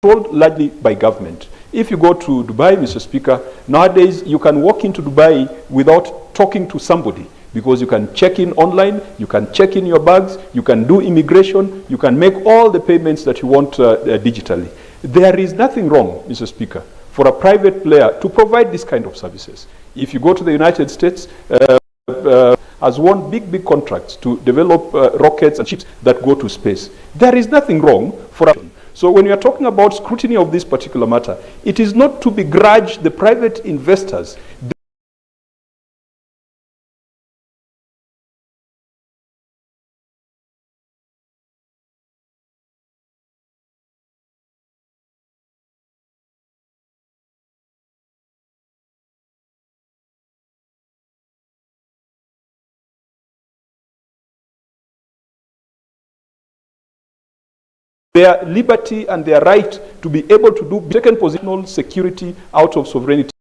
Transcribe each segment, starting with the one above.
controlled largely by government. If you go to Dubai, Mr. Speaker, nowadays you can walk into Dubai without talking to somebody, because you can check in online, you can check in your bags, you can do immigration, you can make all the payments that you want digitally. There is nothing wrong, Mr. Speaker, for a private player to provide this kind of services. If you go to the United States, has won big contracts to develop rockets and ships that go to space. There is nothing wrong for a... So when you are talking about scrutiny of this particular matter, it is not to begrudge the private investors. Their liberty and their right to be able to do taken positional security out of sovereignty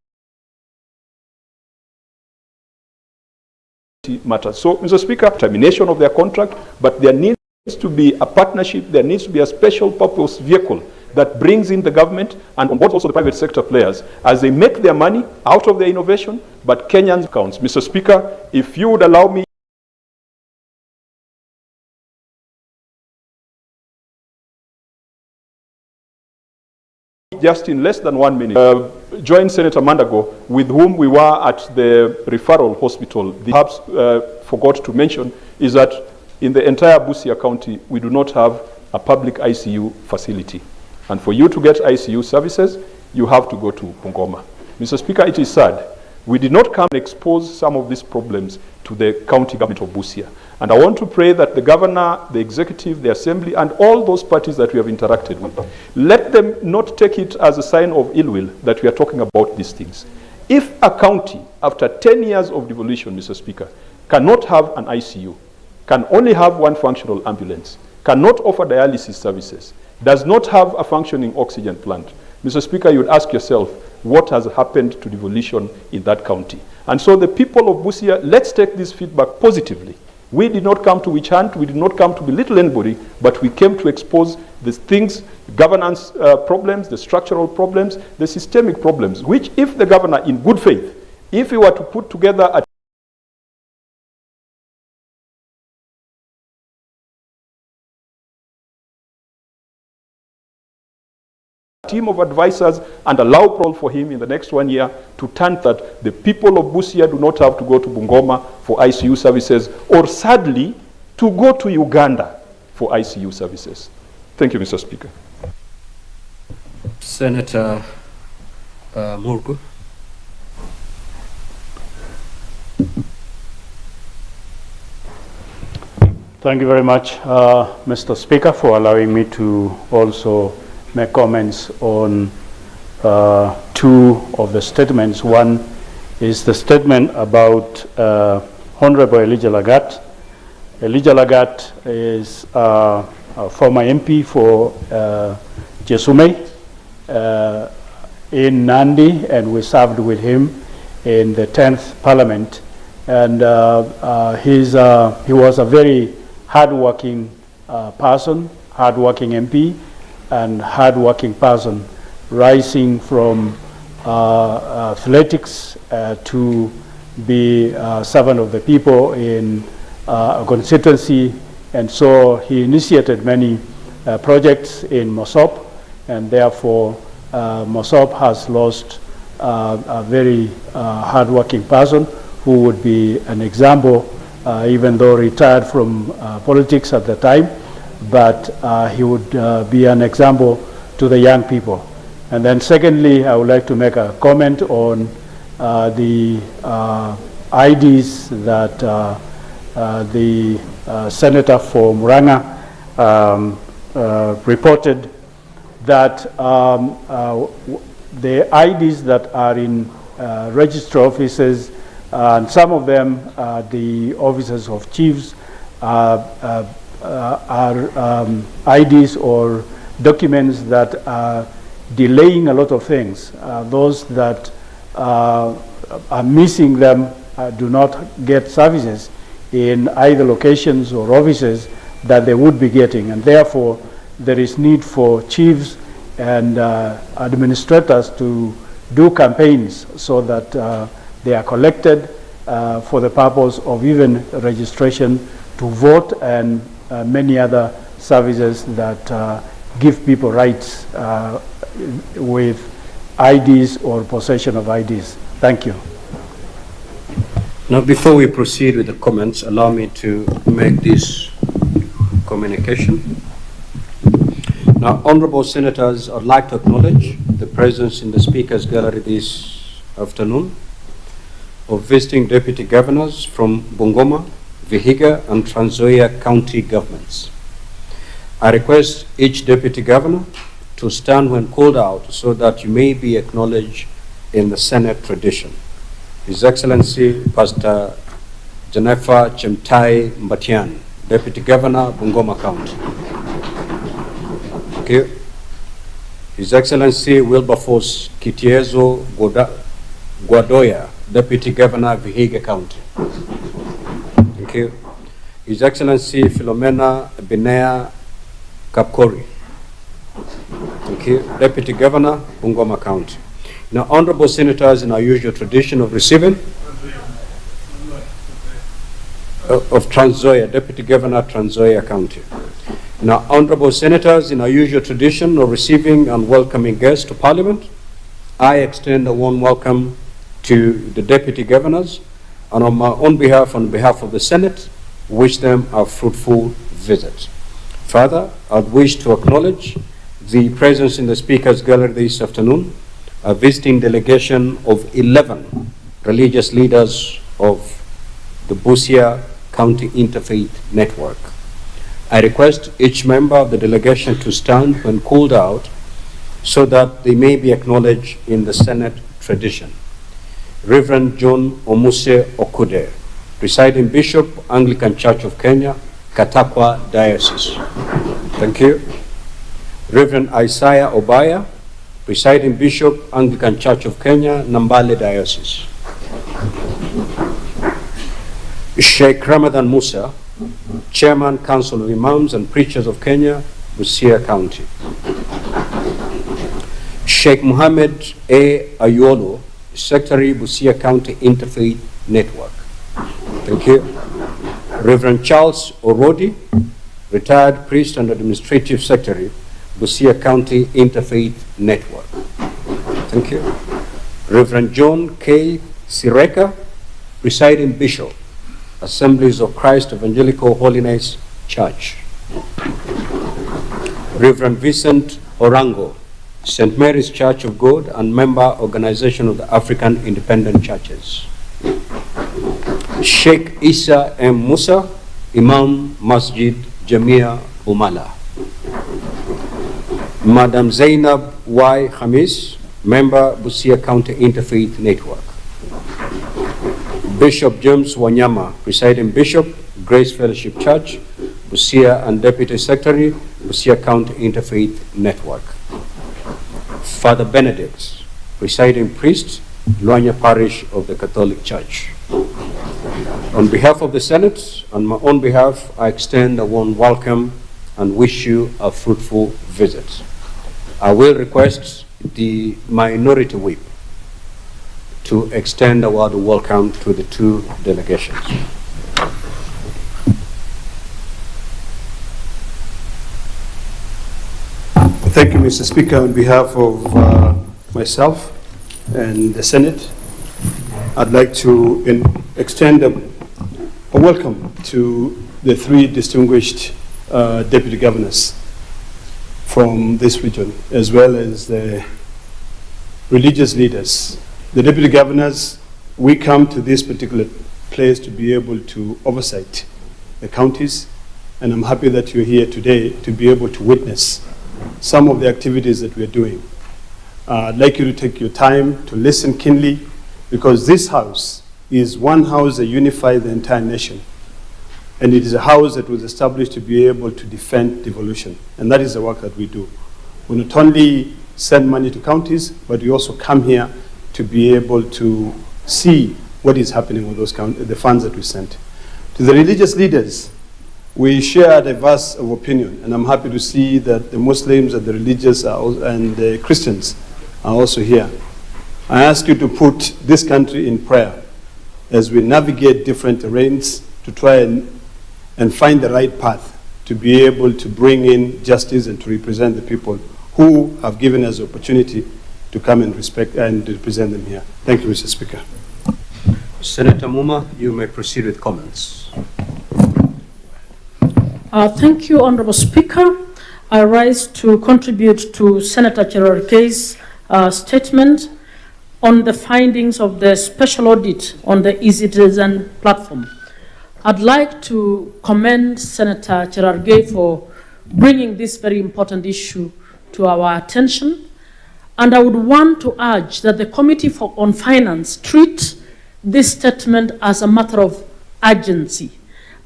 matters. So, Mr. Speaker, termination of their contract, but there needs to be a partnership, there needs to be a special purpose vehicle that brings in the government and on board also the private sector players as they make their money out of their innovation, but Kenyans counts. Mr. Speaker, if you would allow me just in less than 1 minute, joined Senator Mandago, with whom we were at the referral hospital. Perhaps forgot to mention is that in the entire Busia County, we do not have a public ICU facility. And for you to get ICU services, you have to go to Bungoma. Mr. Speaker, it is sad. We did not come and expose some of these problems to the county government of Busia. And I want to pray that the governor, the executive, the assembly, and all those parties that we have interacted with, let them not take it as a sign of ill will that we are talking about these things. If a county, after 10 years of devolution, Mr. Speaker, cannot have an ICU, can only have one functional ambulance, cannot offer dialysis services, does not have a functioning oxygen plant, Mr. Speaker, you would ask yourself, what has happened to devolution in that county? And so the people of Busia, let's take this feedback positively. We did not come to witch hunt, we did not come to belittle anybody, but we came to expose the things, governance problems, the structural problems, the systemic problems, which if the governor in good faith, if he were to put together a team of advisors and allow parole for him in the next 1 year to turn that the people of Busia do not have to go to Bungoma for ICU services, or sadly, to go to Uganda for ICU services. Thank you, Mr. Speaker. Senator Murgu. Thank you very much, Mr. Speaker, for allowing me to also make comments on two of the statements. One is the statement about Honorable Elijah Lagat. Elijah Lagat is a former MP for Jesume in Nandi, and we served with him in the 10th Parliament. And he was a very hard-working person, hard-working MP, and hard-working person, rising from athletics to be a servant of the people in a constituency. And so he initiated many projects in Mosop, and therefore Mosop has lost a very hard-working person who would be an example, even though retired from politics at the time. But he would be an example to the young people. And then secondly, I would like to make a comment on the IDs that the senator for Muranga reported, that the IDs that are in registrar offices, and some of them the offices of chiefs, are IDs or documents that are delaying a lot of things. Those that are missing them do not get services in either locations or offices that they would be getting, and therefore there is need for chiefs and administrators to do campaigns so that they are collected for the purpose of even registration to vote and many other services that give people rights with IDs or possession of IDs. Thank you. Now, before we proceed with the comments, allow me to make this communication. Now, honorable senators, I'd like to acknowledge the presence in the Speaker's Gallery this afternoon of visiting deputy governors from Bungoma, Vihiga, and Trans Nzoia county governments. I request each deputy governor to stand when called out so that you may be acknowledged in the Senate tradition. His Excellency Pastor Janefa Chemtai Mbatian, Deputy Governor, Bungoma County. Thank you. His Excellency Wilberforce Kitiezo Guadoya, Deputy Governor, Vihiga County. Thank you. His Excellency Philomena Binea Kapkori. Thank you. Deputy Governor, Bungoma County. Now, honorable senators, in our usual tradition of receiving of Trans Nzoia, Deputy Governor, Trans Nzoia County. Now, honorable senators, in our usual tradition of receiving and welcoming guests to Parliament, I extend a warm welcome to the deputy governors, and on my own behalf, on behalf of the Senate, wish them a fruitful visit. Further, I wish to acknowledge the presence in the Speaker's Gallery this afternoon, a visiting delegation of 11 religious leaders of the Busia County Interfaith Network. I request each member of the delegation to stand when called out so that they may be acknowledged in the Senate tradition. Reverend John Omuse Okude, Presiding Bishop, Anglican Church of Kenya, Katakwa Diocese. Thank you. Reverend Isaiah Obaya, Presiding Bishop, Anglican Church of Kenya, Nambale Diocese. Sheikh Ramadan Musa, Chairman, Council of Imams and Preachers of Kenya, Busia County. Sheikh Mohammed A. Ayolo, Secretary, Busia County Interfaith Network. Thank you. Reverend Charles Orodi, Retired Priest and Administrative Secretary, Busia County Interfaith Network. Thank you. Reverend John K. Sireka, Presiding Bishop, Assemblies of Christ Evangelical Holiness Church. Reverend Vincent Orango, St. Mary's Church of God and member Organization of the African Independent Churches. Sheikh Isa M. Musa, Imam Masjid Jamia Bumala. Madam Zainab Y. Khamis, member Busia County Interfaith Network. Bishop James Wanyama, Presiding Bishop, Grace Fellowship Church, Busia and Deputy Secretary, Busia County Interfaith Network. Father Benedict, Presiding Priest, Luanya Parish of the Catholic Church. On behalf of the Senate, on my own behalf, I extend a warm welcome and wish you a fruitful visit. I will request the Minority Whip to extend a word of welcome to the two delegations. Thank you, Mr. Speaker. On behalf of myself and the Senate, I'd like to extend a welcome to the three distinguished deputy governors from this region, as well as the religious leaders. The deputy governors, we come to this particular place to be able to oversight the counties, and I'm happy that you're here today to be able to witness some of the activities that we're doing. I'd like you to take your time to listen keenly, because this house is one house that unifies the entire nation. And it is a house that was established to be able to defend devolution. And that is the work that we do. We not only send money to counties, but we also come here to be able to see what is happening with those the funds that we sent. To the religious leaders, We share a diverse of opinion, and I'm happy to see that the Muslims and the religious and the Christians are also here. I ask you to put this country in prayer as we navigate different terrains to try and find the right path to be able to bring in justice and to represent the people who have given us the opportunity to come and respect and represent them here. Thank you, Mr. Speaker. Senator Muma, you may proceed with comments. Thank you, Honorable Speaker. I rise to contribute to Senator Cherarge's statement on the findings of the special audit on the eCitizen platform. I'd like to commend Senator Cherarge for bringing this very important issue to our attention. And I would want to urge that the Committee on Finance treat this statement as a matter of urgency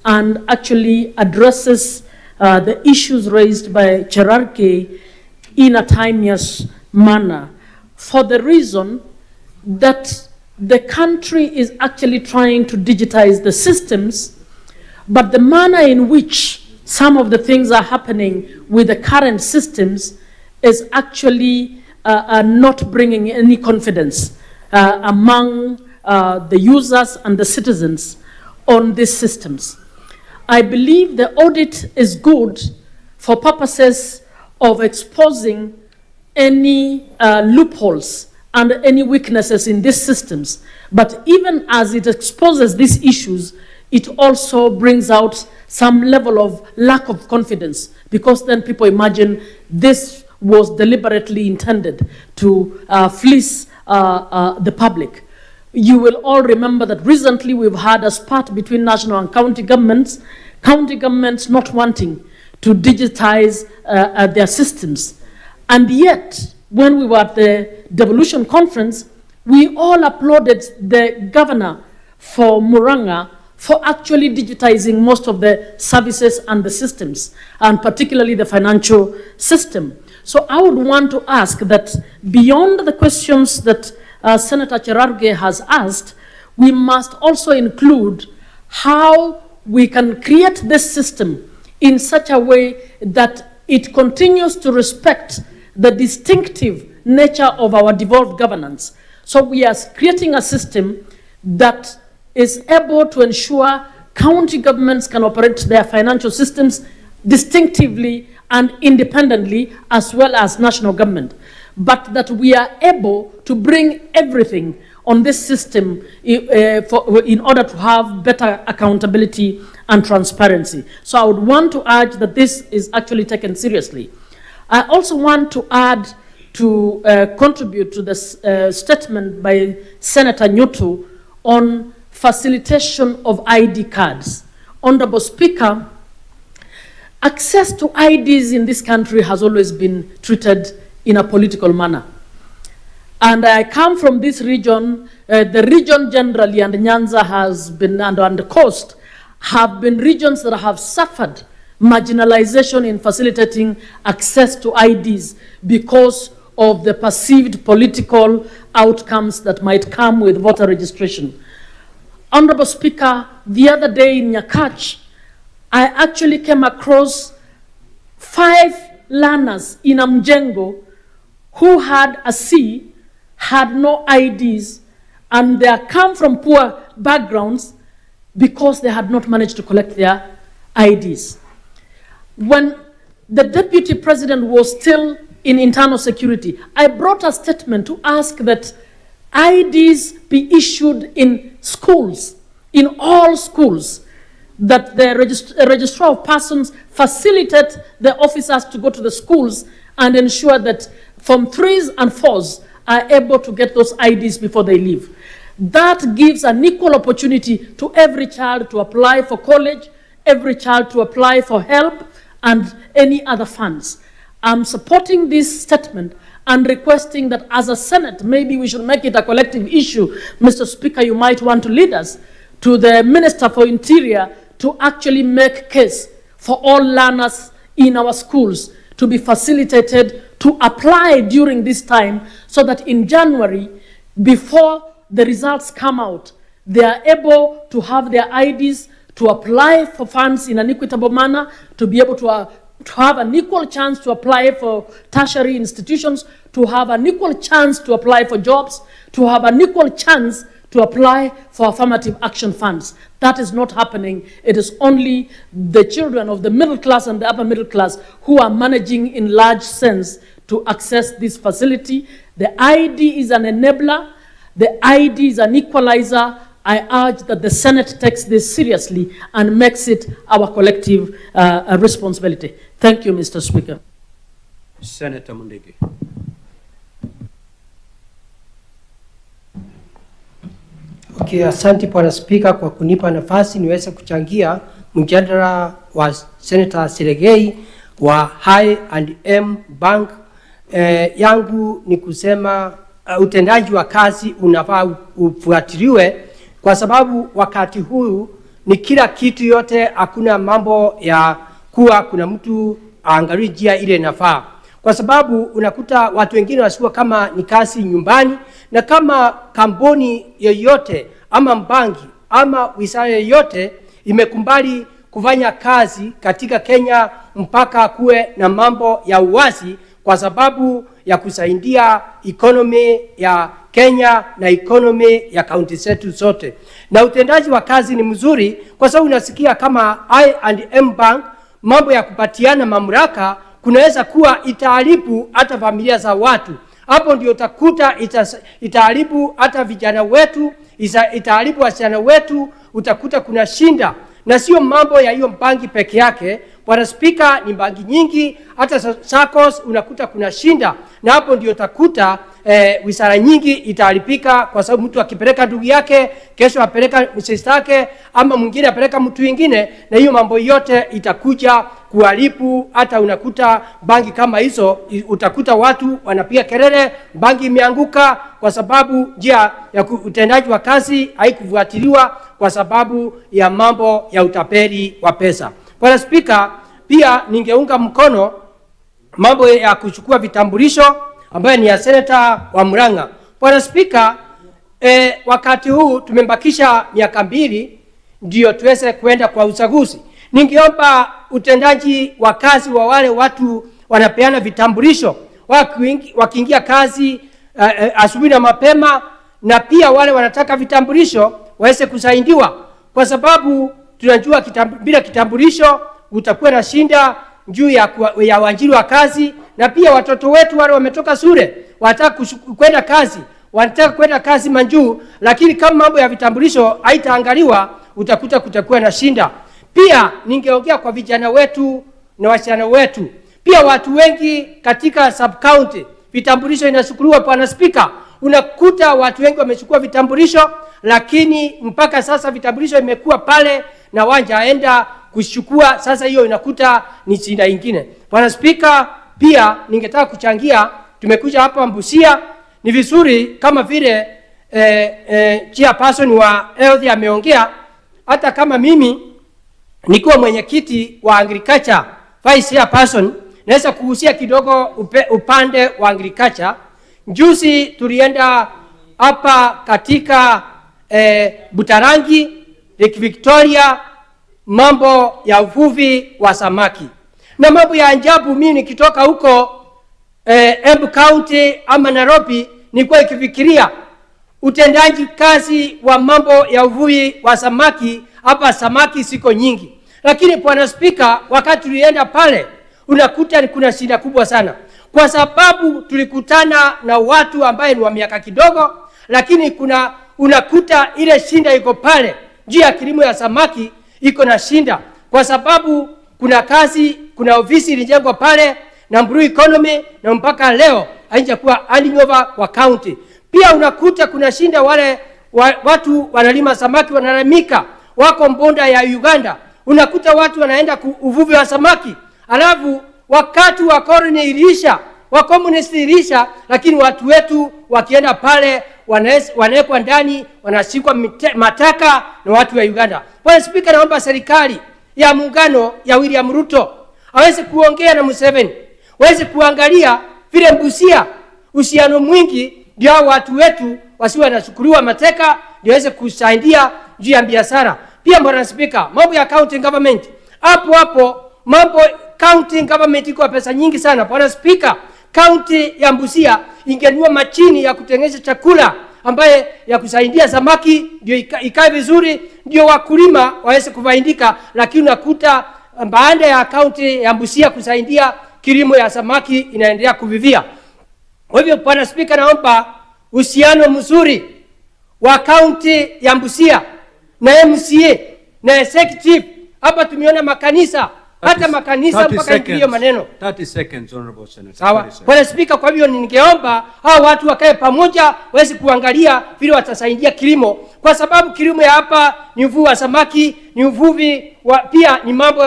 and actually addresses the issues raised by Cherarge in a timeous manner, for the reason that the country is actually trying to digitize the systems, but the manner in which some of the things are happening with the current systems is actually not bringing any confidence among the users and the citizens on these systems. I believe the audit is good for purposes of exposing any loopholes and any weaknesses in these systems. But even as it exposes these issues, it also brings out some level of lack of confidence, because then people imagine this was deliberately intended to fleece the public. You will all remember that recently we've had a spat between national and county governments not wanting to digitize their systems. And yet, when we were at the devolution conference, we all applauded the governor for Muranga for actually digitizing most of the services and the systems, and particularly the financial system. So I would want to ask that beyond the questions that Senator Cherarge has asked, we must also include how we can create this system in such a way that it continues to respect the distinctive nature of our devolved governance. So we are creating a system that is able to ensure county governments can operate their financial systems distinctively and independently, as well as national government, but that we are able to bring everything on this system in order to have better accountability and transparency. So I would want to urge that this is actually taken seriously. I also want to add to contribute to this statement by Senator Nyutu on facilitation of ID cards. Honorable Speaker, access to IDs in this country has always been treated in a political manner. And I come from this region. The region generally, and Nyanza has been, and the coast, have been regions that have suffered marginalization in facilitating access to IDs because of the perceived political outcomes that might come with voter registration. Honorable Speaker, the other day in Nyakach, I actually came across 5 learners in Amjengo who had a C, had no IDs, and they come from poor backgrounds because they had not managed to collect their IDs. When the Deputy President was still in internal security, I brought a statement to ask that IDs be issued in schools, in all schools, that the registrar of persons facilitate the officers to go to the schools and ensure that Form 3s and 4s are able to get those IDs before they leave. That gives an equal opportunity to every child to apply for college, every child to apply for help, and any other funds. I'm supporting this statement and requesting that as a Senate, maybe we should make it a collective issue. Mr. Speaker, you might want to lead us to the Minister for Interior to actually make case for all learners in our schools to be facilitated to apply during this time, so that in January, before the results come out, they are able to have their IDs to apply for funds in an equitable manner, to be able to have an equal chance to apply for tertiary institutions, to have an equal chance to apply for jobs, to have an equal chance to apply for affirmative action funds. That is not happening. It is only the children of the middle class and the upper middle class who are managing in large sense to access this facility. The ID is an enabler. The ID is an equalizer. I urge that the Senate takes this seriously and makes it our collective responsibility. Thank you, Mr. Speaker. Senator Mundigi. Okay, asante Bwana Spika kwa kunipa nafasi niweze kuchangia mjadala wa Senator Seregei wa I&M Bank. Yangu ni kusema utendaji wa kazi unafaa ufuatiliwe kwa sababu wakati huu ni kila kitu yote, hakuna mambo ya kuwa kuna mtu aangalie njia ile inafaa. Kwa sababu unakuta watu wengine wasikuwa kama ni kazi nyumbani, na kama kampuni yoyote ama mbangi ama wizara yoyote imekumbali kufanya kazi katika Kenya mpaka kuwe na mambo ya uwazi kwa sababu ya kusaidia economy ya Kenya na economy ya kaunti zetu zote. Na utendaji wa kazi ni mzuri kwa sababu unasikia kama I&M Bank mambo ya kupatiana mamlaka kunaweza kuwa itaharibu hata familia za watu. Hapo ndio utakuta itaharibu hata vijana wetu, itaharibu wasichana wetu, utakuta kuna shinda. Na sio mambo ya hiyo banki peke yake. Bwana Spika, ni banki nyingi, hata SACCOS unakuta kuna shinda. Na hapo ndio utakuta wizara nyingi itaharibika kwa sababu mtu akipeleka ndugu yake, kesho apeleka sister yake, ama mwingine apeleka mtu mwingine, na hiyo mambo yote itakuja kuharibu. Hata unakuta banki kama hizo, utakuta watu wanapiga kelele, banki imeanguka kwa sababu njia ya utendaji wa kazi haikufuatiliwa kwa sababu ya mambo ya utapeli wa pesa. Bwana Spika, pia ningeunga mkono mambo ya kuchukua vitambulisho ambayo ni ya Senator wa Murang'a. Bwana Spika, wakati huu tumembakisha miaka 2 ndio tuweze kwenda kwa uchaguzi. Ningeomba utendaji wa kazi wa wale watu wanapeana vitambulisho wakiingia kazi asubuhi na mapema, na pia wale wanataka vitambulisho waweze kusaidiwa kwa sababu tunajua bila kitambulisho utakuwa na shinda juu ya uajiri wa kazi. Na pia watoto wetu wale wametoka shule wanataka kwenda kazi, wanataka kwenda kazi manjuu, lakini kama mambo ya vitambulisho haitaangaliwa utakuta kutakuwa na shinda. Pia ningeongea kwa vijana wetu na wasichana wetu. Pia watu wengi katika sub county vitambulisho inachukuliwa. Bwana Spika, unakuta watu wengi wamechukua vitambulisho, lakini mpaka sasa vitambulisho imekuwa pale na wanjaenda kuchukua. Sasa hiyo inakuta ni shida nyingine. Bwana Spika, pia ningetaka kuchangia, tumekuja hapa Busia, ni vizuri kama vile chairperson wa health ameongea, hata kama mimi nikuwa mwenyekiti wa agriculture vice chairperson, naweza kuhusia kidogo upande wa agriculture. Juzi tulienda hapa katika Butarangi, Lake Victoria, mambo ya uvuvi wa samaki. Na mambo ya ajabu, mimi nikitoka huko Embu County ama Nairobi, nilikuwa nikifikiria utendaji kazi wa mambo ya uvuvi wa samaki. Hapa samaki siko nyingi, lakini Bwana Spika, wakati tulienda pale unakuta kuna shida kubwa sana, kwa sababu tulikutana na watu ambaye ni wa miaka kidogo, lakini unakuta ile shinda iko pale. Njia ya kilimo ya samaki iko na shinda kwa sababu kuna ofisi ilijengwa pale na Blue Economy, na mpaka leo haijakuwa handing over kwa county. Pia unakuta kuna shinda wale watu wanalima samaki wanalamika, wako mbonda ya Uganda, unakuta watu wanaenda uvuvi wa samaki, alafu wakati wa koloni ilisha, wa communist ilisha, lakini watu wetu wakienda pale wanawekwa ndani, wanashikwa mataka na watu wa Uganda. Bwana Spika, naomba serikali ya muungano ya William Ruto aweze kuongea na Museveni, waweze kuangalia vile Busia uhusiano mwingi, ndio watu wetu wasiwe wanachukuliwa mateka, ndio waweze kusaidia juu ya biashara. pia Bwana Spika, mambo ya county government, hapo mambo county government iko pesa nyingi sana. Bwana Spika, county ya Busia ingenunua machini ya kutengeneza chakula ambaye ya kusaidia samaki ndio ikae vizuri, ndio wakulima waweze kufaidika, lakini unakuta baada ya county ya Busia kusaidia kilimo ya samaki inaendelea kuvivia. Kwa hivyo Bwana Spika, naomba uhusiano mzuri wa county ya Busia na MCA na executive. Hapa tumeona makanisa, hata makanisa mpaka ndio maneno. 30 seconds, Honorable Senator. Sawa. Bwana Spika, kwa hivyo ningeomba hao watu wakae pamoja waweze kuangalia vile watasaidia kilimo, kwa sababu kilimo ya hapa ni uvuvi wa samaki, ni uvuvi wa, pia ni mambo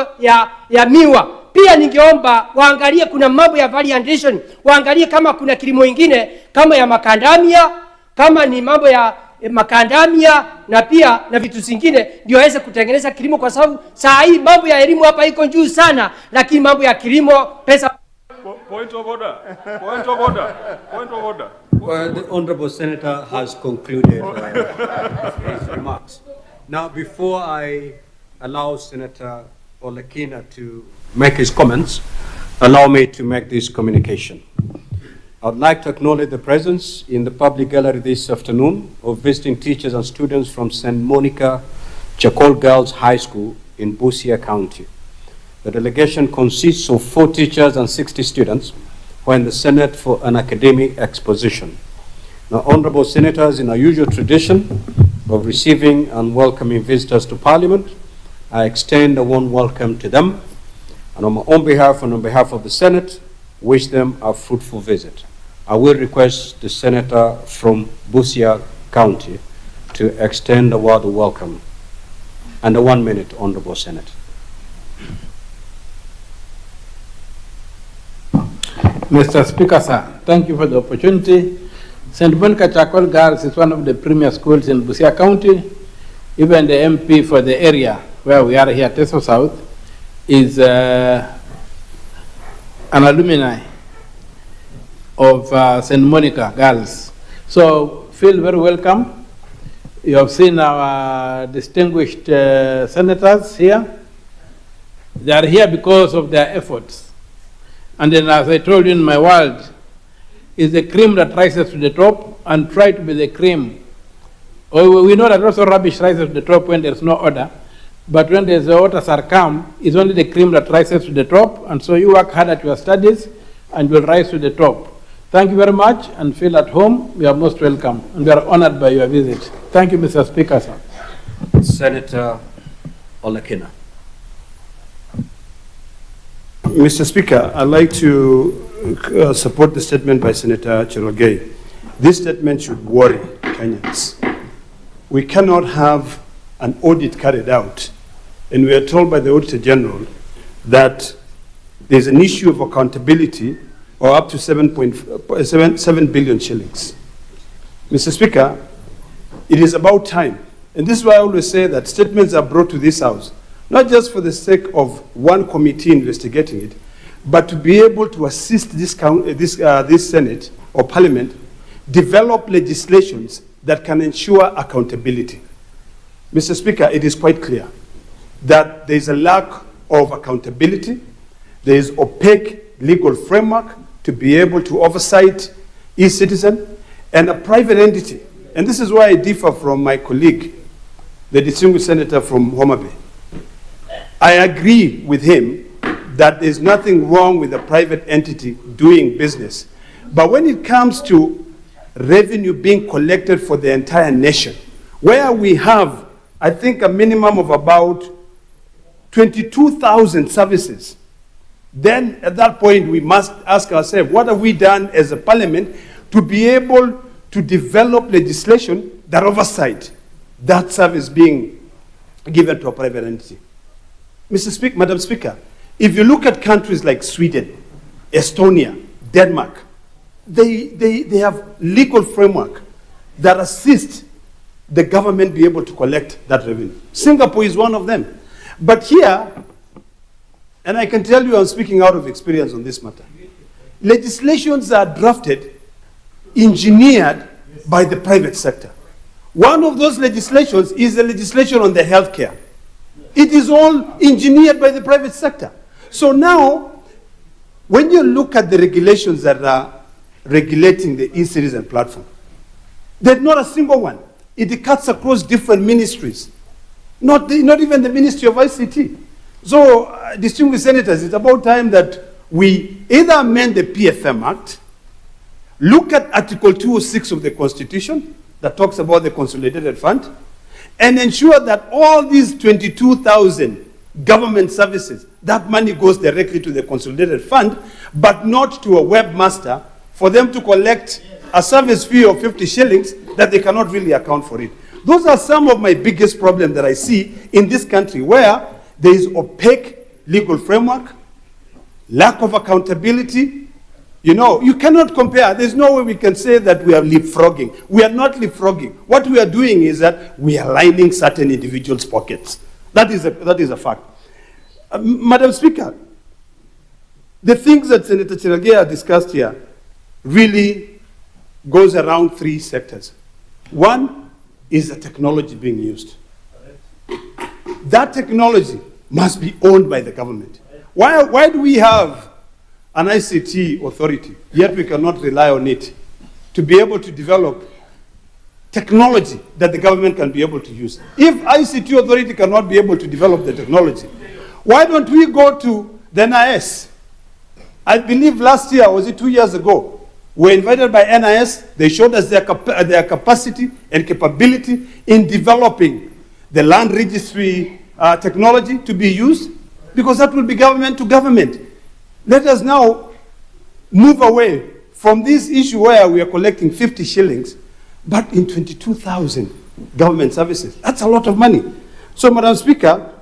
ya miwa. Pia ningeomba waangalie kuna mambo ya variation, waangalie kama kuna kilimo ingine kama ya makandamia, kama ni mambo ya makandamia na pia na vitu zingine ndio waweze kutengeneza kilimo, kwa sababu saa hii mambo ya elimu hapa iko juu sana, lakini mambo ya kilimo pesa. Point of order. Point of order. Point of order. Well, the Honorable Senator has concluded his remarks. Now, before I allow Senator Olekina to make his comments, allow me to make this communication. I would like to acknowledge the presence in the public gallery this afternoon of visiting teachers and students from St. Monica Chakol Girls High School in Busia County. The delegation consists of 4 teachers and 60 students who are in the Senate for an academic exposition. Now, Honorable Senators, in our usual tradition of receiving and welcoming visitors to Parliament, I extend a warm welcome to them, and on my own behalf and on behalf of the Senate, wish them a fruitful visit. I will request the Senator from Busia County to extend a word of welcome. And a 1 minute, Honorable Senator. Mr. Speaker, sir, thank you for the opportunity. St. Monica Chakol Girls is one of the premier schools in Busia County. Even the MP for the area where we are here, Teso South, is an alumni of St. Monica Girls. So feel very welcome. You have seen our distinguished senators here. They are here because of their efforts. And then, as I told you in my world, is the cream that rises to the top, and try to be the cream. We know that also rubbish rises to the top when there's no order, but when there's the order come, it's only the cream that rises to the top, and so you work hard at your studies and you'll rise to the top. Thank you very much, and feel at home. You are most welcome, and we are honored by your visit. Thank you, Mr. Speaker, sir. Senator Olekina. Mr. Speaker, I'd like to support the statement by Senator Cherogei. This statement should worry Kenyans. We cannot have an audit carried out, and we are told by the Auditor General that there's an issue of accountability or up to 7 billion shillings. Mr. Speaker, it is about time, and this is why I always say that statements are brought to this House, not just for the sake of one committee investigating it, but to be able to assist this Senate or Parliament develop legislations that can ensure accountability. Mr. Speaker, it is quite clear that there is a lack of accountability. There is opaque legal framework to be able to oversight e-citizen and a private entity. And this is why I differ from my colleague, the distinguished senator from Homa Bay. I agree with him that there's nothing wrong with a private entity doing business. But when it comes to revenue being collected for the entire nation, where we have, I think, a minimum of about 22,000 services, then at that point we must ask ourselves, what have we done as a parliament to be able to develop legislation that oversight that service being given to a private entity? Madam Speaker, if you look at countries like Sweden, Estonia, Denmark, they have legal framework that assist the government be able to collect that revenue. Singapore is one of them. But here, and I can tell you I'm speaking out of experience on this matter, legislations are drafted, engineered by the private sector. One of those legislations is the legislation on the healthcare. It is all engineered by the private sector. So now, when you look at the regulations that are regulating the e-citizen platform, there's not a single one. It cuts across different ministries, not even the Ministry of ICT. So, distinguished senators, it's about time that we either amend the PFM Act, look at Article 206 of the Constitution that talks about the consolidated fund, and ensure that all these 22,000 government services, that money goes directly to the consolidated fund, but not to a webmaster for them to collect a service fee of 50 shillings that they cannot really account for it. Those are some of my biggest problems that I see in this country, where there is opaque legal framework, lack of accountability. You know, you cannot compare. There's no way we can say that we are leapfrogging. We are not leapfrogging. What we are doing is that we are lining certain individuals' pockets. That is a fact. Madam Speaker, the things that Senator Chiragea discussed here really goes around three sectors. One is the technology being used. That technology must be owned by the government. Why do we have an ICT authority, yet we cannot rely on it to be able to develop technology that the government can be able to use? If ICT authority cannot be able to develop the technology, why don't we go to the NIS? I believe last year, was it 2 years ago, we were invited by NIS. They showed us their capacity and capability in developing the land registry technology to be used, because that will be government to government. Let us now move away from this issue where we are collecting 50 shillings, but in 22,000 government services. That's a lot of money. So, Madam Speaker,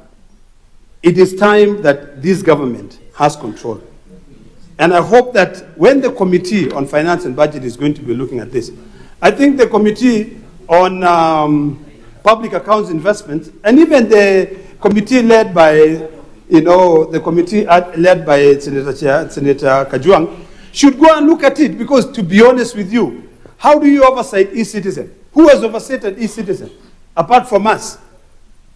it is time that this government has control. And I hope that when the Committee on Finance and Budget is going to be looking at this, I think the Committee on Public Accounts Investments, and even the committee led by, the committee led by Senator Kajuang, should go and look at it, because to be honest with you, how do you oversight e-citizen? Who has oversighted e-citizen apart from us?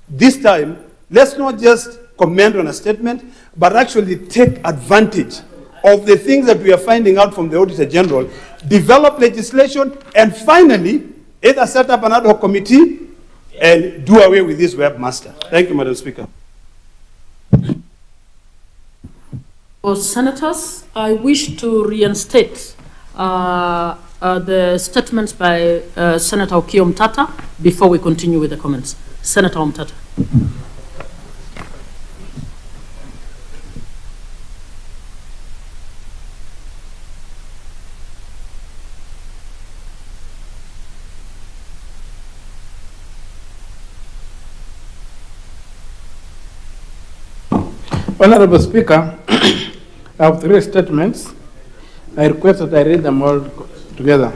This time, let's not just comment on a statement, but actually take advantage of the things that we are finding out from the Auditor General, develop legislation, and finally, either set up an ad hoc committee and do away with this webmaster. Thank you, Madam Speaker. For senators, I wish to reinstate the statements by Senator Okiya Omtata before we continue with the comments. Senator Omtata. Honorable Speaker, I have three statements. I request that I read them all together.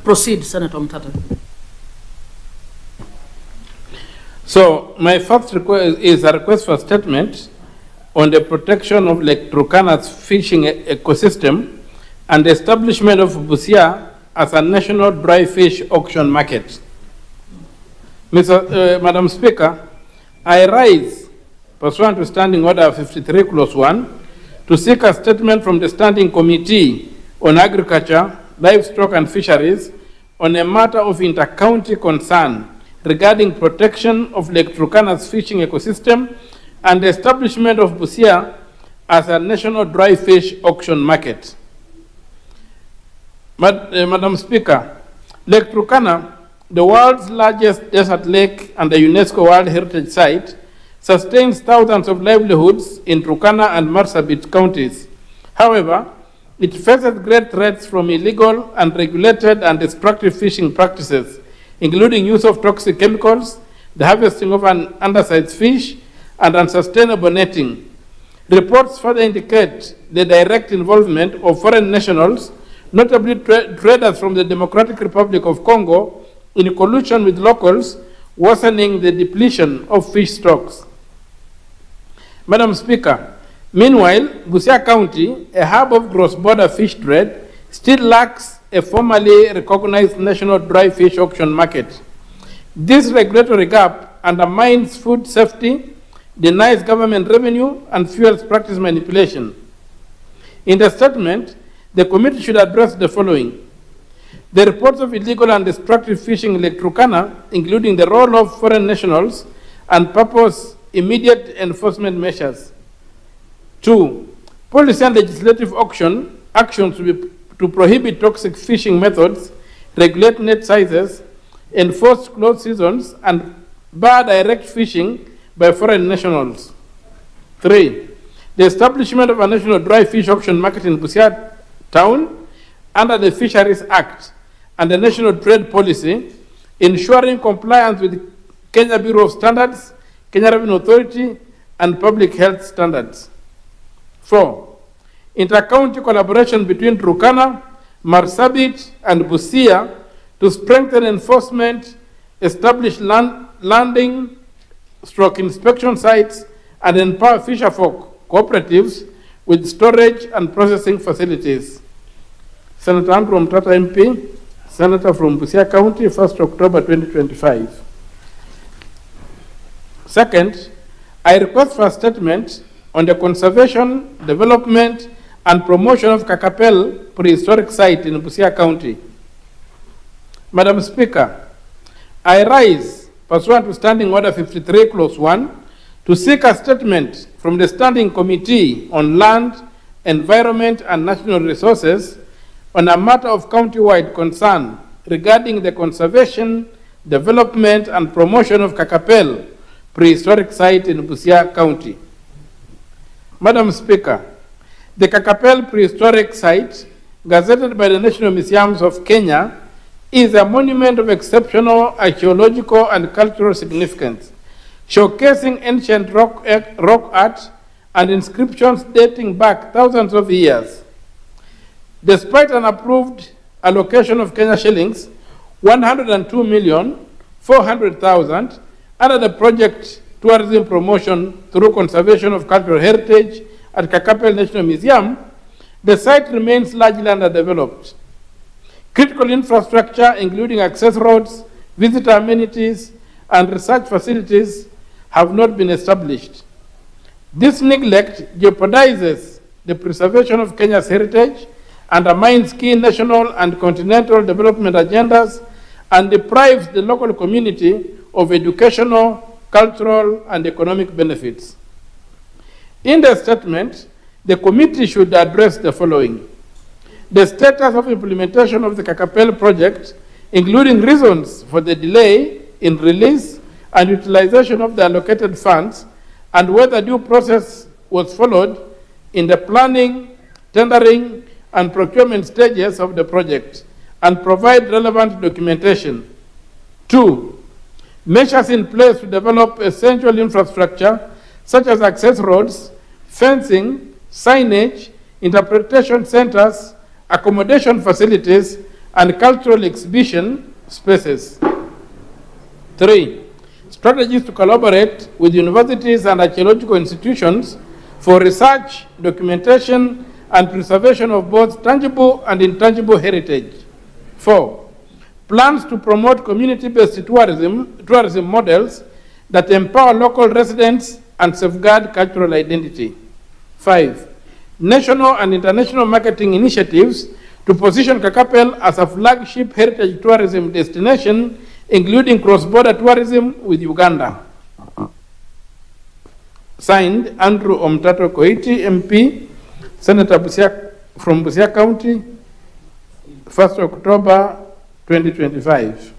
Proceed, Senator Omtata. So, my first request is a request for a statement on the protection of Lake Turkana's fishing ecosystem and the establishment of Busia as a national dry fish auction market. Madam Speaker, I rise pursuant to Standing Order 53 Clause 1 to seek a statement from the Standing Committee on Agriculture, Livestock and Fisheries on a matter of inter-county concern regarding protection of Lake Turkana's fishing ecosystem and the establishment of Busia as a national dry fish auction market. Madam Speaker, Lake Turkana, the world's largest desert lake and a UNESCO World Heritage Site, sustains thousands of livelihoods in Turkana and Marsabit counties. However, it faces great threats from illegal, unregulated, and destructive fishing practices, including use of toxic chemicals, the harvesting of an undersized fish, and unsustainable netting. Reports further indicate the direct involvement of foreign nationals, notably traders from the Democratic Republic of Congo, in collusion with locals, worsening the depletion of fish stocks. Madam Speaker, meanwhile, Busia County, a hub of cross-border fish trade, still lacks a formally recognized national dry fish auction market. This regulatory gap undermines food safety, denies government revenue, and fuels practice manipulation. In the statement, the committee should address the following. The reports of illegal and destructive fishing in Lake Turkana, including the role of foreign nationals, and purpose immediate enforcement measures. 2. Policy and legislative actions to prohibit toxic fishing methods, regulate net sizes, enforce closed seasons, and bar direct fishing by foreign nationals. 3. The establishment of a national dry fish auction market in Busia town under the Fisheries Act and the National Trade Policy, ensuring compliance with Kenya Bureau of Standards, Kenya Revenue Authority, and public health standards. 4. Inter-county collaboration between Turkana, Marsabit, and Busia to strengthen enforcement, establish landing, inspection sites, and empower fisherfolk cooperatives with storage and processing facilities. Senator Andrew Mtata MP, Senator from Busia County, 1st October 2025. Second, I request for a statement on the conservation, development, and promotion of Kakapel prehistoric site in Busia County. Madam Speaker, I rise, pursuant to Standing Order 53, Clause 1, to seek a statement from the Standing Committee on Land, Environment, and National Resources on a matter of county-wide concern regarding the conservation, development, and promotion of Kakapel prehistoric site in Busia County. Madam Speaker, the Kakapel prehistoric site, gazetted by the National Museums of Kenya, is a monument of exceptional archaeological and cultural significance, showcasing ancient rock art and inscriptions dating back thousands of years. Despite an approved allocation of Kenya shillings 102,400,000 under the project Tourism Promotion through Conservation of Cultural Heritage at Kakapel National Museum, the site remains largely underdeveloped. Critical infrastructure, including access roads, visitor amenities, and research facilities, have not been established. This neglect jeopardizes the preservation of Kenya's heritage, undermines key national and continental development agendas, and deprives the local community of educational, cultural, and economic benefits. In the statement, the committee should address the following. The status of implementation of the Kakapel project, including reasons for the delay in release and utilization of the allocated funds, and whether due process was followed in the planning, tendering, and procurement stages of the project, and provide relevant documentation. 2. Measures in place to develop essential infrastructure, such as access roads, fencing, signage, interpretation centers, accommodation facilities, and cultural exhibition spaces. 3. Strategies to collaborate with universities and archaeological institutions for research, documentation, and preservation of both tangible and intangible heritage. 4. Plans to promote community-based tourism models that empower local residents and safeguard cultural identity. 5. National and international marketing initiatives to position Kakapel as a flagship heritage tourism destination, including cross-border tourism with Uganda. Signed, Andrew Omtato Koiti, MP, Senator from Busia County, 1st October 2025.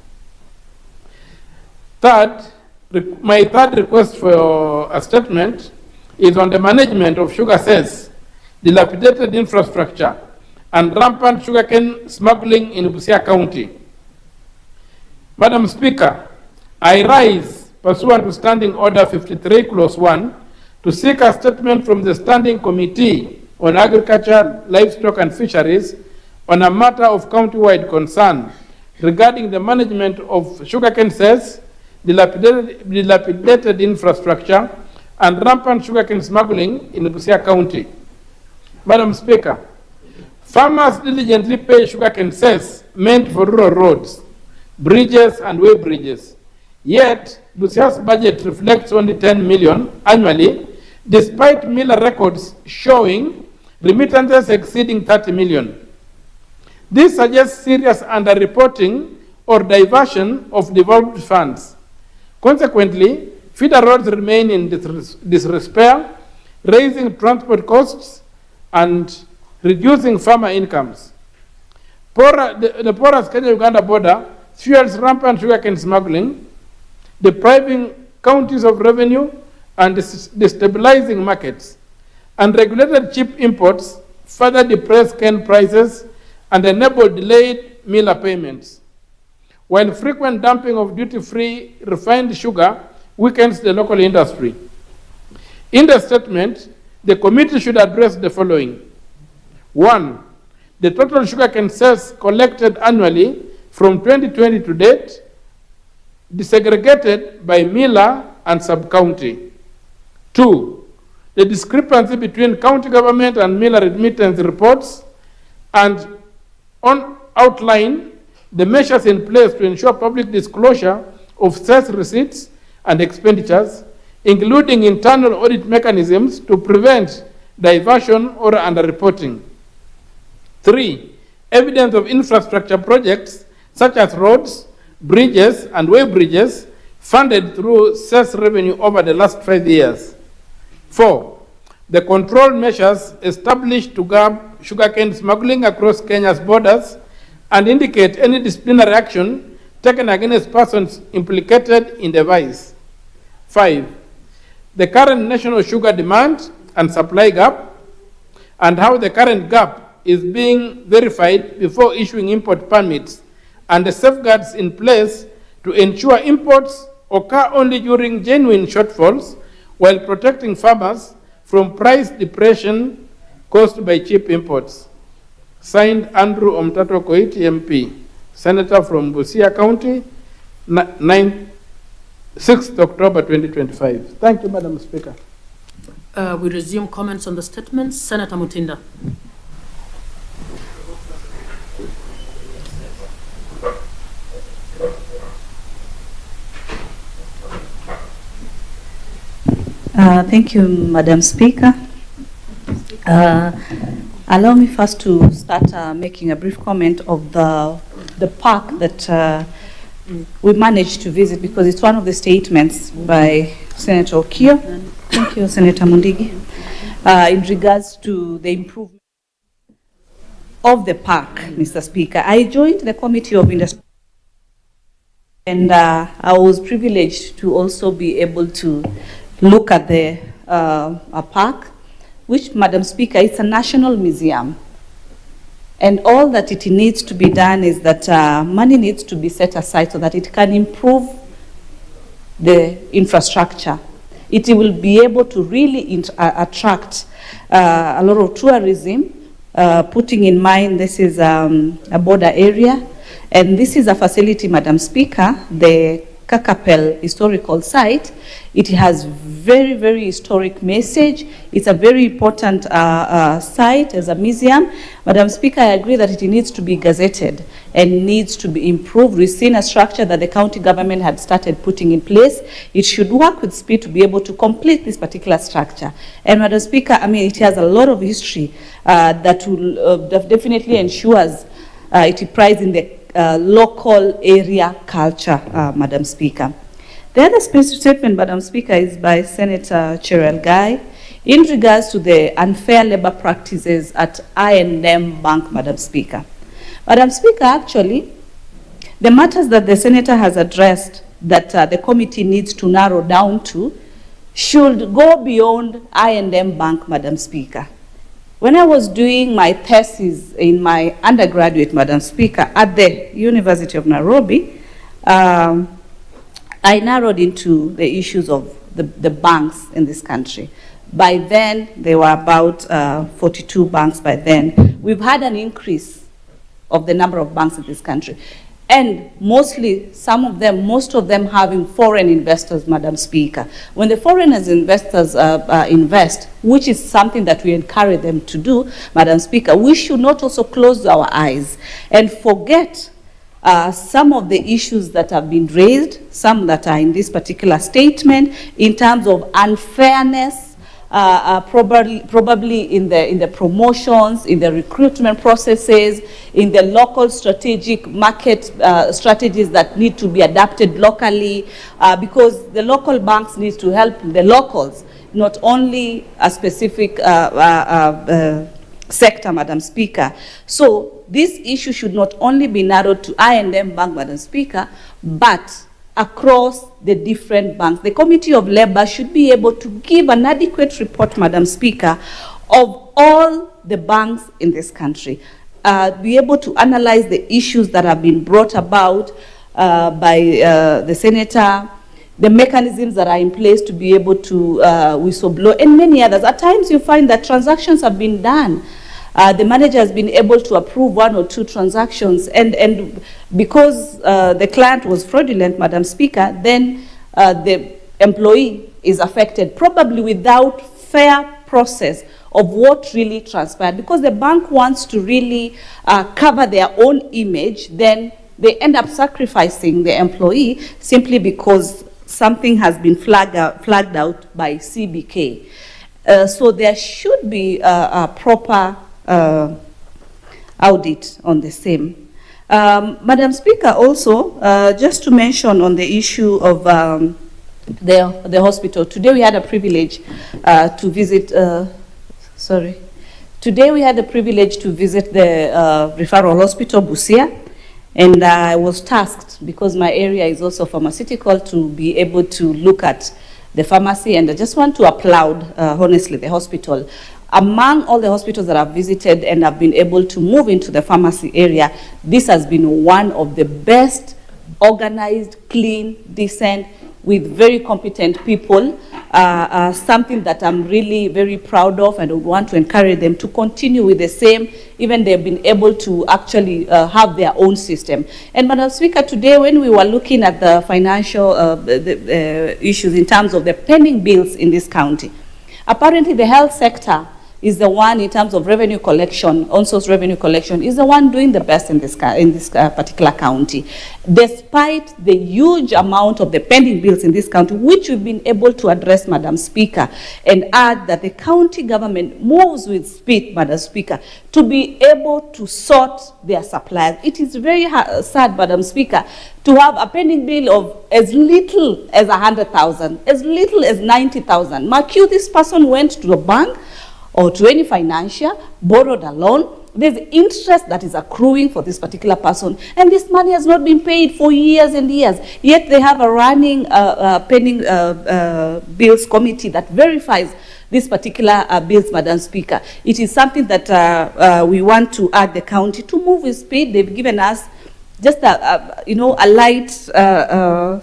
My third request for a statement is on the management of sugar sales, dilapidated infrastructure, and rampant sugarcane smuggling in Busia County. Madam Speaker, I rise, pursuant to Standing Order 53, Clause 1, to seek a statement from the Standing Committee on Agriculture, Livestock, and Fisheries on a matter of county-wide concern regarding the management of sugarcane sales, dilapidated infrastructure, and rampant sugarcane smuggling in Busia County. Madam Speaker, farmers diligently pay sugarcane sales meant for rural roads, bridges, and way bridges, Yet, Busia's budget reflects only 10 million annually, despite Miller records showing remittances exceeding 30 million. This suggests serious underreporting or diversion of devolved funds. Consequently, feeder roads remain in disrepair, raising transport costs and reducing farmer incomes. The porous Kenya-Uganda border fuels rampant sugarcane smuggling, depriving counties of revenue and destabilizing markets. Unregulated cheap imports further depress cane prices and enable delayed miller payments, while frequent dumping of duty-free refined sugar weakens the local industry. In the statement, the committee should address the following. 1. The total sugarcane sales collected annually from 2020 to date, desegregated by miller and sub-county. 2. The discrepancy between county government and miller remittance reports, and outline the measures in place to ensure public disclosure of sales receipts and expenditures, including internal audit mechanisms to prevent diversion or underreporting. 3. Evidence of infrastructure projects such as roads, bridges, and way bridges funded through sales revenue over the last 5 years. 4. The control measures established to curb sugarcane smuggling across Kenya's borders and indicate any disciplinary action taken against persons implicated in the vice. 5. The current national sugar demand and supply gap, and how the current gap is being verified before issuing import permits, and the safeguards in place to ensure imports occur only during genuine shortfalls while protecting farmers from price depression caused by cheap imports. Signed, Andrew Omtato Koiti, MP, Senator from Busia County, 6th October 2025. Thank you, Madam Speaker. We resume comments on the statements. Senator Mutinda. Thank you, Madam Speaker. Allow me first to start making a brief comment of the park that we managed to visit, because it's one of the statements by Senator Okio. Thank you, Senator Mundigi. In regards to the improvement of the park, Mr. Speaker. I joined the Committee of Industry, and I was privileged to also be able to look at the a park, which, Madam Speaker, it's a national museum. And all that it needs to be done is that money needs to be set aside so that it can improve the infrastructure. It will be able to really attract a lot of tourism, putting in mind this is a border area. And this is a facility, Madam Speaker, the Kakapel historical site. It has very, very historic message. It's a very important site as a museum. Madam Speaker, I agree that it needs to be gazetted and needs to be improved. We've seen a structure that the county government had started putting in place. It should work with speed to be able to complete this particular structure. And Madam Speaker, I mean, it has a lot of history that will definitely ensures it prides in the local area culture, Madam Speaker. The other statement, Madam Speaker, is by Senator Cherel Guy in regards to the unfair labor practices at I&M Bank, Madam Speaker. Madam Speaker, actually, the matters that the Senator has addressed that the committee needs to narrow down to should go beyond I&M Bank, Madam Speaker. When I was doing my thesis in my undergraduate, Madam Speaker, at the University of Nairobi, I narrowed into the issues of the banks in this country. By then, there were about 42 banks by then. We've had an increase of the number of banks in this country. And mostly, most of them having foreign investors, Madam Speaker. When the foreign investors invest, which is something that we encourage them to do, Madam Speaker, we should not also close our eyes and forget some of the issues that have been raised, some that are in this particular statement, in terms of unfairness, probably in the promotions, in the recruitment processes, in the local strategic market strategies that need to be adapted locally, because the local banks need to help the locals, not only a specific sector, Madam Speaker. So this issue should not only be narrowed to I&M Bank, Madam Speaker, but across the different banks. The Committee of Labour should be able to give an adequate report, Madam Speaker, of all the banks in this country. Be able to analyze the issues that have been brought about by the Senator, the mechanisms that are in place to be able to whistleblow, and many others. At times you find that transactions have been done. The manager has been able to approve 1 or 2 transactions, and because the client was fraudulent, Madam Speaker, then the employee is affected, probably without fair process of what really transpired. Because the bank wants to really cover their own image, then they end up sacrificing the employee simply because something has been flagged out by CBK. So there should be a proper audit on the same. Madam Speaker, also, just to mention on the issue of the hospital, today we had a privilege to visit, today we had the privilege to visit the referral hospital, Busia, and I was tasked, because my area is also pharmaceutical, to be able to look at the pharmacy, and I just want to applaud, honestly, the hospital. Among all the hospitals that I've visited and have been able to move into the pharmacy area, this has been one of the best organized, clean, decent, with very competent people, something that I'm really very proud of, and I would want to encourage them to continue with the same. Even they've been able to actually have their own system. And Madam Speaker, today when we were looking at the financial issues in terms of the pending bills in this county, apparently the health sector is the one, in terms of revenue collection, on-source revenue collection, is the one doing the best in this particular county. Despite the huge amount of the pending bills in this county, which we've been able to address, Madam Speaker, and add that the county government moves with speed, Madam Speaker, to be able to sort their suppliers. It is very sad, Madam Speaker, to have a pending bill of as little as 100,000, as little as 90,000. Mark you, this person went to a bank or to any financier, borrowed a loan. There's interest that is accruing for this particular person, and this money has not been paid for years and years. Yet they have a running pending bills committee that verifies this particular bills, Madam Speaker. It is something that we want to urge the county to move with speed. They've given us just a light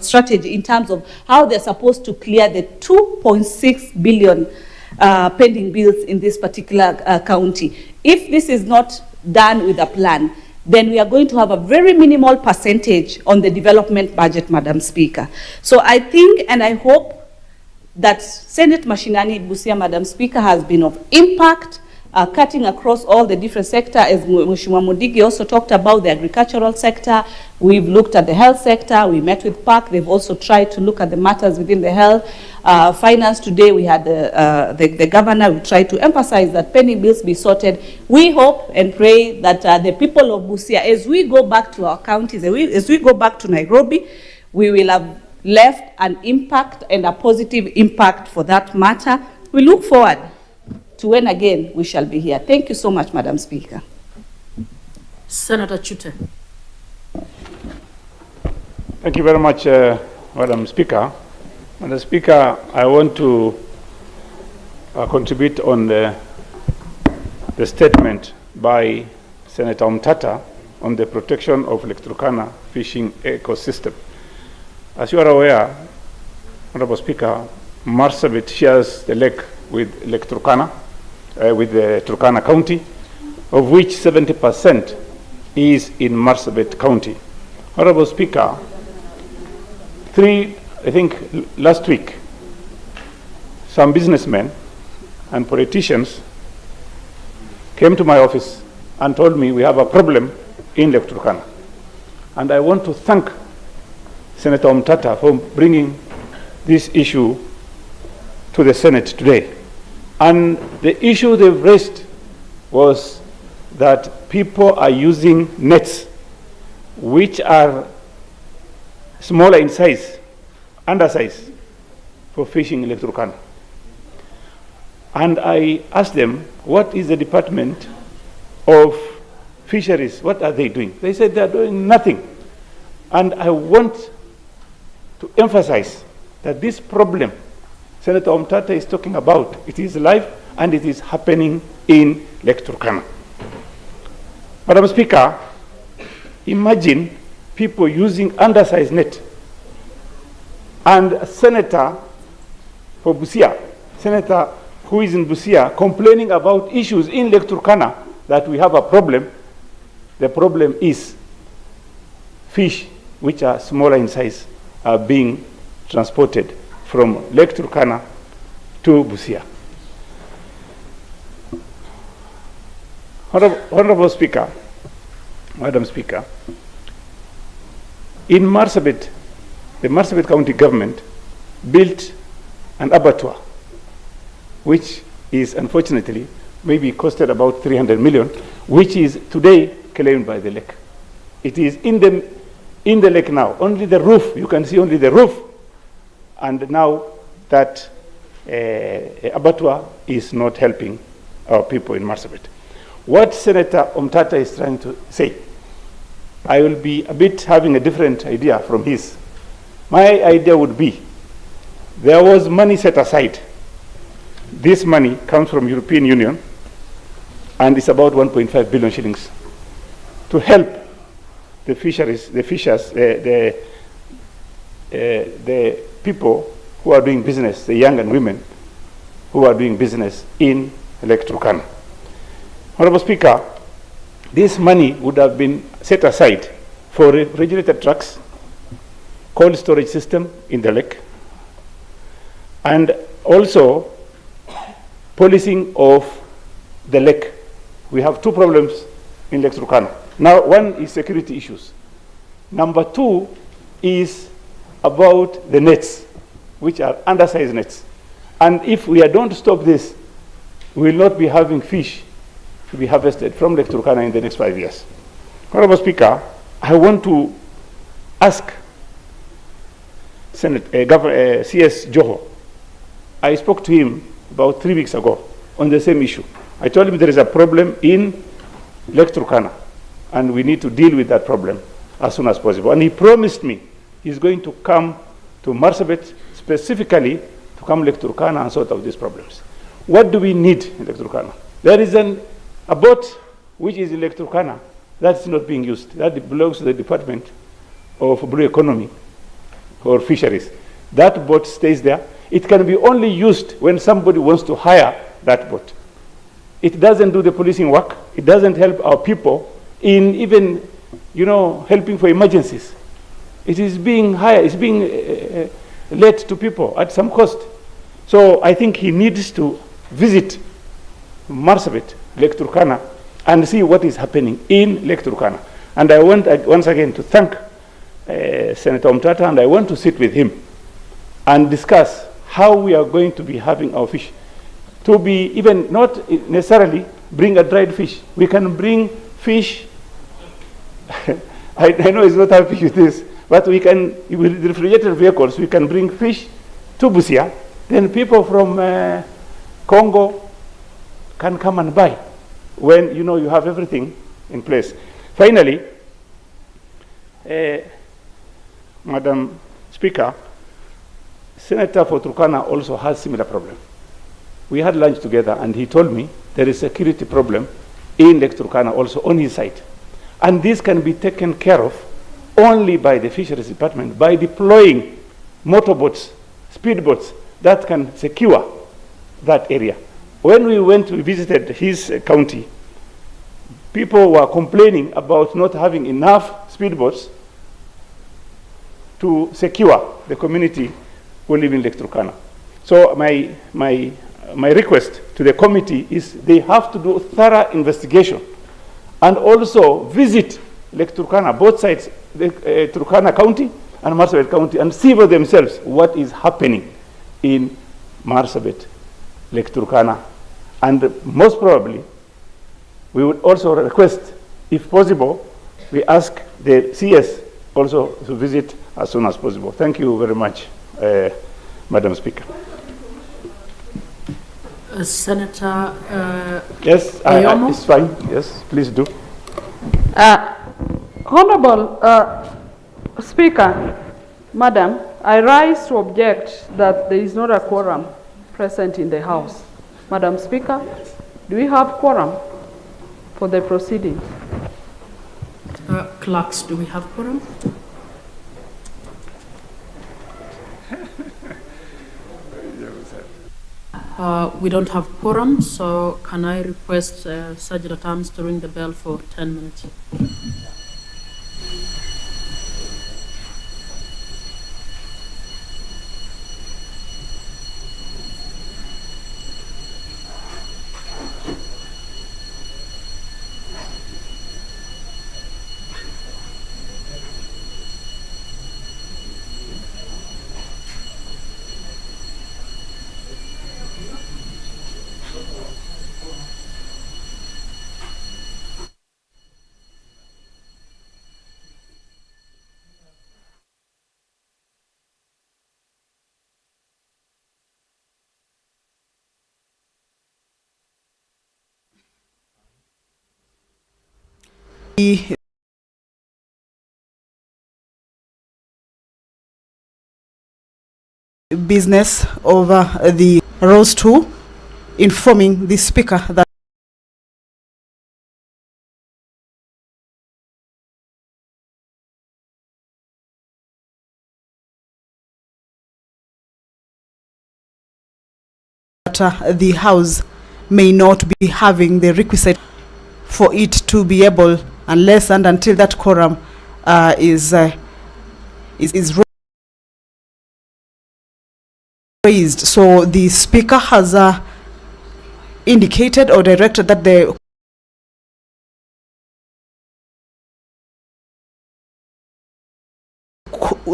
strategy in terms of how they're supposed to clear the 2.6 billion pending bills in this particular county. If this is not done with a plan, then we are going to have a very minimal percentage on the development budget, Madam Speaker. So I think and I hope that Senate Mashinani Busia, Madam Speaker, has been of impact, cutting across all the different sectors. As Mheshimiwa Mudigi also talked about the agricultural sector, we've looked at the health sector, we met with PAC, they've also tried to look at the matters within the health. Finance today, we had the governor, we tried to emphasize that pending bills be sorted. We hope and pray that the people of Busia, as we go back to our counties, as we go back to Nairobi, we will have left an impact and a positive impact for that matter. We look forward to when again we shall be here. Thank you so much, Madam Speaker. Senator Chute. Thank you very much, Madam Speaker. Madam Speaker, I want to contribute on the statement by Senator Mtata on the protection of Lake Turkana fishing ecosystem. As you are aware, Honorable Speaker, Marsabit shares the lake with Lake Turkana, with the Turkana County, of which 70% is in Marsabit County. Honorable Speaker, I think last week, some businessmen and politicians came to my office and told me we have a problem in Lake Turkana. And I want to thank Senator Omtata for bringing this issue to the Senate today. And the issue they've raised was that people are using nets which are smaller in size, undersize, for fishing in Lake Turkana. And I asked them, what is the Department of Fisheries, what are they doing? They said they are doing nothing. And I want to emphasize that this problem Senator Omtata is talking about, it is live and it is happening in Lake Turkana. Madam Speaker, imagine people using undersized net, and a senator for Busia, senator who is in Busia, complaining about issues in Lake Turkana, that we have a problem. The problem is fish which are smaller in size are being transported from Lake Turkana to Busia. Honorable Speaker, Madam Speaker, in Marsabit, the Marsabit County government built an abattoir, which is unfortunately maybe costed about 300 million, which is today claimed by the lake. It is in the lake now. Only the roof, you can see only the roof. And now that abattoir is not helping our people in Marsabit. What Senator Omtata is trying to say, I will be a bit having a different idea from his. My idea would be, there was money set aside. This money comes from European Union, and it's about 1.5 billion shillings to help the fisheries, the fishers, the people who are doing business, the young and women who are doing business in Lake Turkana. Honorable Speaker, this money would have been set aside for refrigerated trucks, cold storage system in the lake, and also policing of the lake. We have two problems in Lake Turkana. Now, one is security issues. Number two is about the nets, which are undersized nets. And if we don't stop this, we will not be having fish to be harvested from Lake Turkana in the next 5 years. Honorable Speaker, I want to ask CS Joho. I spoke to him about 3 weeks ago on the same issue. I told him there is a problem in Lake Turkana, and we need to deal with that problem as soon as possible. And he promised me he's going to come to Marsabit specifically to come Lake Turkana and sort out these problems. What do we need in Lake Turkana? There is a boat which is in Lake Turkana that's not being used. That belongs to the Department of Blue Economy or Fisheries. That boat stays there. It can be only used when somebody wants to hire that boat. It doesn't do the policing work. It doesn't help our people in even, helping for emergencies. It is being hired, it's being let to people at some cost. So I think he needs to visit Marsabit, Lake Turkana, and see what is happening in Lake Turkana. And I want once again to thank Senator Omtata, and I want to sit with him and discuss how we are going to be having our fish. To be even not necessarily bring a dried fish. We can bring fish. I know he's not happy with this, but we can, with refrigerated vehicles, we can bring fish to Busia. Then people from Congo can come and buy when you have everything in place. Finally, Madam Speaker, Senator for Turkana also has similar problem. We had lunch together, and he told me there is a security problem in Lake Turkana also on his side. And this can be taken care of only by the Fisheries Department by deploying motorboats, speedboats that can secure that area. When we visited his county, people were complaining about not having enough speedboats to secure the community who live in Lake Turkana. So my request to the committee is they have to do thorough investigation and also visit Lake Turkana, both sides, Turkana County and Marsabit County, and see for themselves what is happening in Marsabit, Lake Turkana. And most probably, we would also request, if possible, we ask the CS also to visit as soon as possible. Thank you very much, Madam Speaker. Senator yes, it's fine. Yes, please do. Honorable Speaker, Madam, I rise to object that there is not a quorum present in the House. Madam Speaker, do we have quorum for the proceedings? Clerks, do we have quorum? We don't have quorum, so can I request Sergeant at Arms to ring the bell for 10 minutes? Business over the rose to informing the Speaker that the House may not be having the requisite for it to be able, unless and until that quorum is raised. So the Speaker has indicated or directed that the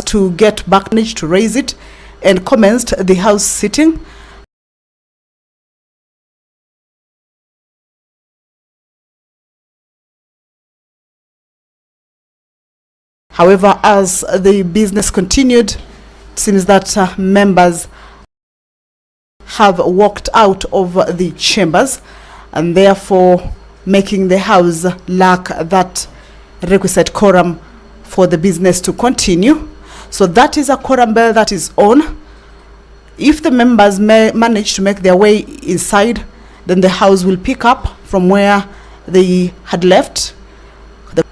to get back to raise it and commenced the House sitting. However, as the business continued, it seems that members have walked out of the chambers and therefore making the House lack that requisite quorum for the business to continue. So that is a quorum bell that is on. If the members may manage to make their way inside, then the House will pick up from where they had left.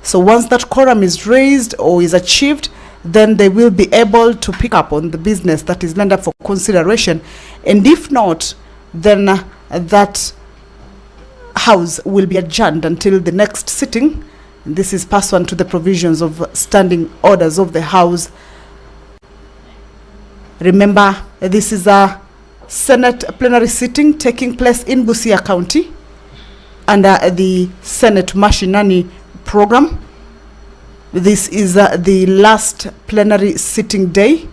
So once that quorum is raised or is achieved, then they will be able to pick up on the business that is lined up for consideration. And if not, then that House will be adjourned until the next sitting. And this is pursuant to the provisions of standing orders of the House. Remember, this is a Senate plenary sitting taking place in Busia County under the Senate Mashinani program. This is the last plenary sitting day.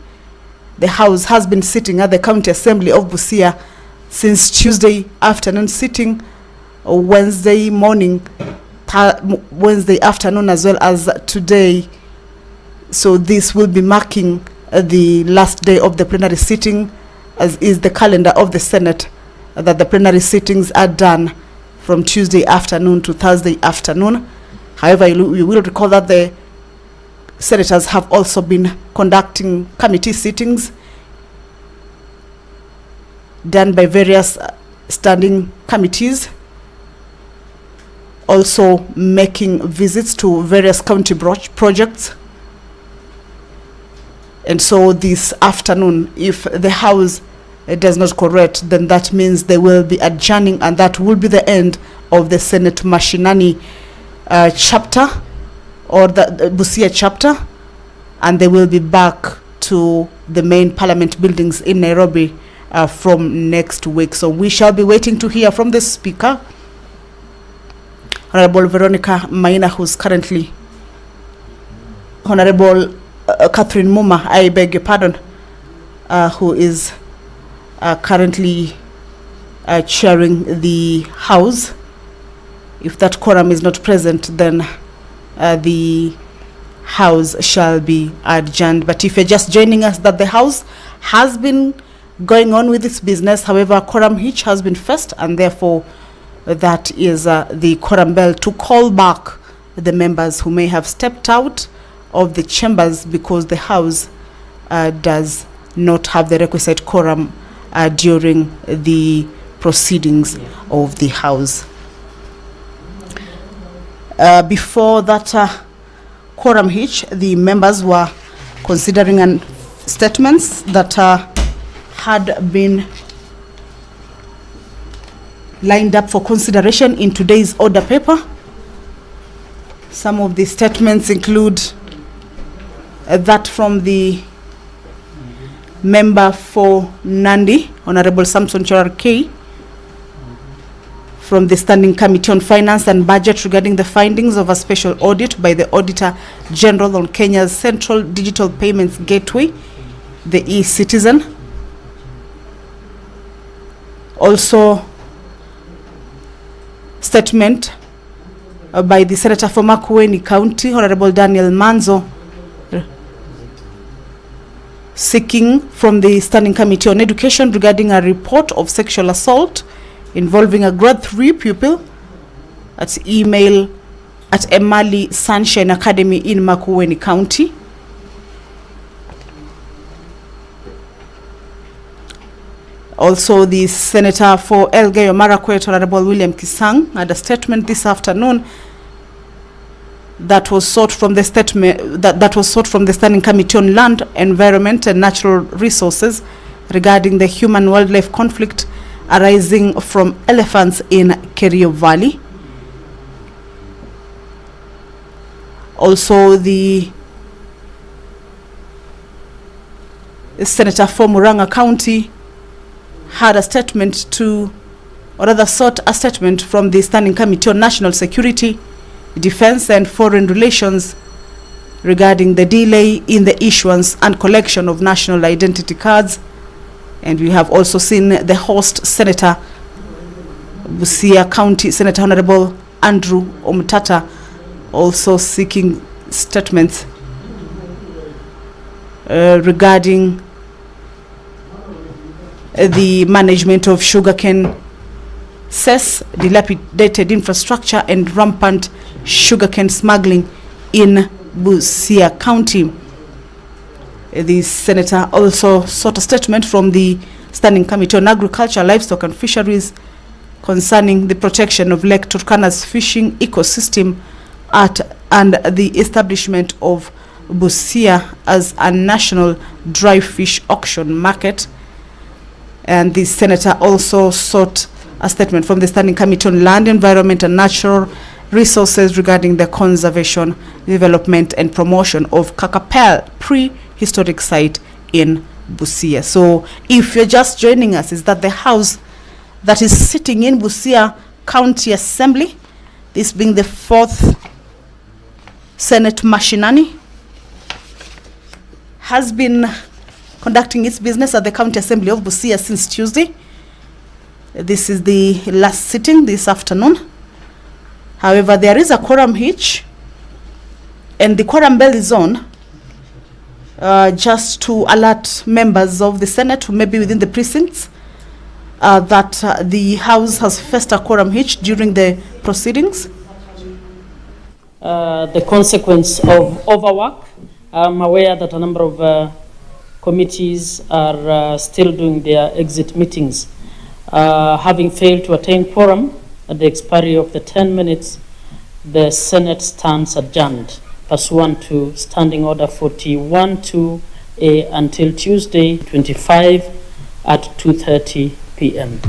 The House has been sitting at the County Assembly of Busia since Tuesday afternoon, sitting Wednesday morning, Wednesday afternoon, as well as today. So this will be marking the last day of the plenary sitting, as is the calendar of the Senate, that the plenary sittings are done from Tuesday afternoon to Thursday afternoon. However, you will recall that the senators have also been conducting committee sittings done by various standing committees, also making visits to various county projects. And so this afternoon, if the House does not correct, then that means they will be adjourning, and that will be the end of the Senate Mashinani chapter, or the Busia chapter, and they will be back to the main parliament buildings in Nairobi from next week. So we shall be waiting to hear from the Speaker, Honorable Veronica Maina, who's currently Honorable Catherine Muma, I beg your pardon, who is currently chairing the House. If that quorum is not present, then the House shall be adjourned. But if you're just joining us, that the House has been going on with its business. However, quorum hitch has been first, and therefore that is the quorum bell to call back the members who may have stepped out of the chambers because the House does not have the requisite quorum during the proceedings of the House. Before that quorum hitch, the members were considering statements that had been lined up for consideration in today's order paper. Some of the statements include that from the member for Nandi, Honorable Samson Cherarkei, from the Standing Committee on Finance and Budget regarding the findings of a special audit by the Auditor General on Kenya's Central Digital Payments Gateway, the e-Citizen. Also, statement by the Senator for Makueni County, Honorable Daniel Manzo, seeking from the Standing Committee on Education regarding a report of sexual assault involving a grade 3 pupil at email at Emali Sunshine Academy in Makueni County. Also, the Senator for Elgeyo Marakwet, Honorable William Kisang, had a statement this afternoon that was sought from the Standing Committee on Land, Environment and Natural Resources regarding the human-wildlife conflict arising from elephants in Kerio Valley. Also, the Senator for Murang'a County had a statement sought a statement from the Standing Committee on National Security, Defense and Foreign Relations regarding the delay in the issuance and collection of national identity cards. And we have also seen the host Senator, Busia County Senator Honorable Andrew Omtata, also seeking statements regarding the management of sugarcane cess, dilapidated infrastructure and rampant sugarcane smuggling in Busia County. The Senator also sought a statement from the Standing Committee on Agriculture, Livestock and Fisheries concerning the protection of Lake Turkana's fishing ecosystem and the establishment of Busia as a national dry fish auction market. And the Senator also sought a statement from the Standing Committee on Land, Environment and Natural Resources regarding the conservation, development and promotion of Kakapel prehistoric site in Busia. So if you're just joining us, is that the House that is sitting in Busia County Assembly, this being the 4th Senate Mashinani, has been conducting its business at the County Assembly of Busia since Tuesday. This is the last sitting this afternoon. However, there is a quorum hitch, and the quorum bell is on just to alert members of the Senate who may be within the precincts that the House has faced a quorum hitch during the proceedings. The consequence of overwork. I'm aware that a number of committees are still doing their exit meetings. Having failed to attain quorum at the expiry of the 10 minutes, the Senate stands adjourned pursuant to Standing Order 41-2A until Tuesday 25 at 2:30 p.m.